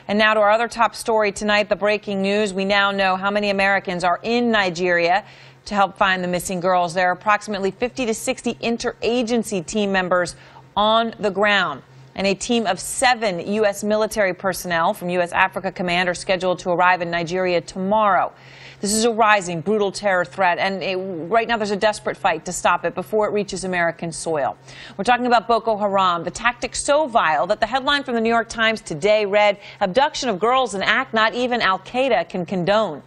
And now to our other top story tonight, the breaking news. We now know how many Americans are in Nigeria to help find the missing girls. There are approximately 50 to 60 interagency team members on the ground. And a team of 7 U.S. military personnel from U.S. Africa Command are scheduled to arrive in Nigeria tomorrow. This is a rising, brutal terror threat, and right now there's a desperate fight to stop it before it reaches American soil. We're talking about Boko Haram, the tactic so vile that the headline from the New York Times today read, "Abduction of girls, an act not even Al-Qaeda can condone."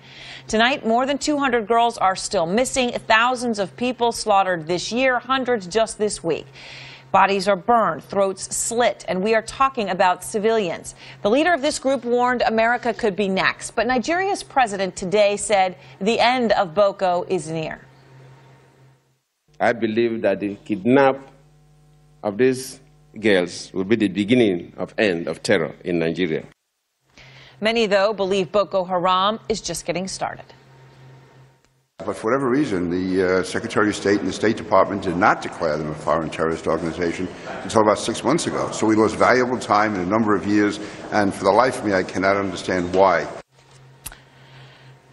Tonight, more than 200 girls are still missing, thousands of people slaughtered this year, hundreds just this week. Bodies are burned, throats slit, and we are talking about civilians. The leader of this group warned America could be next, but Nigeria's president today said the end of Boko is near. I believe that the kidnap of these girls will be the beginning of end of terror in Nigeria. Many, though, believe Boko Haram is just getting started. But for whatever reason, the Secretary of State and the State Department did not declare them a foreign terrorist organization until about 6 months ago. So we lost valuable time in a number of years, and for the life of me, I cannot understand why.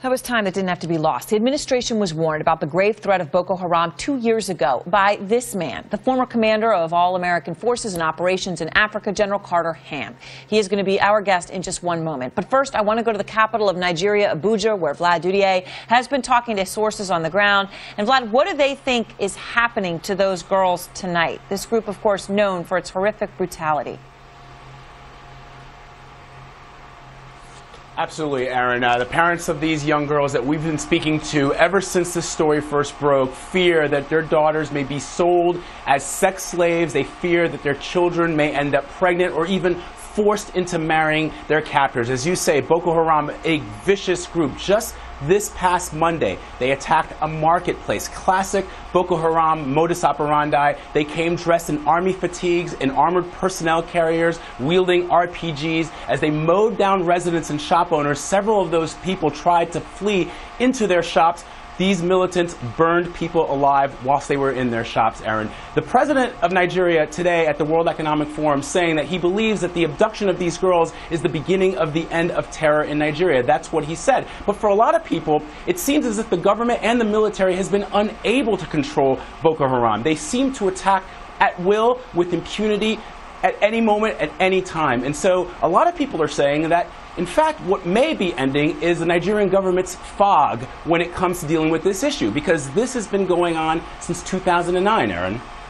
That was time that didn't have to be lost. The administration was warned about the grave threat of Boko Haram 2 years ago by this man, the former commander of all American forces and operations in Africa, General Carter Ham. He is going to be our guest in just one moment. But first, I want to go to the capital of Nigeria, Abuja, where Vlad Dudier has been talking to sources on the ground. And Vlad, what do they think is happening to those girls tonight? This group, of course, known for its horrific brutality. Absolutely, Aaron. The parents of these young girls that we've been speaking to ever since this story first broke fear that their daughters may be sold as sex slaves. They fear that their children may end up pregnant or even forced into marrying their captors. As you say, Boko Haram, a vicious group. Just this past Monday, they attacked a marketplace. Classic Boko Haram modus operandi. They came dressed in army fatigues and armored personnel carriers, wielding RPGs. As they mowed down residents and shop owners, several of those people tried to flee into their shops. These militants burned people alive whilst they were in their shops, Aaron. The president of Nigeria today at the World Economic Forum saying that he believes that the abduction of these girls is the beginning of the end of terror in Nigeria. That's what he said. But for a lot of people, it seems as if the government and the military has been unable to control Boko Haram. They seem to attack at will, with impunity, at any moment, at any time. And so a lot of people are saying that, in fact, what may be ending is the Nigerian government's fog when it comes to dealing with this issue, because this has been going on since 2009, Aaron.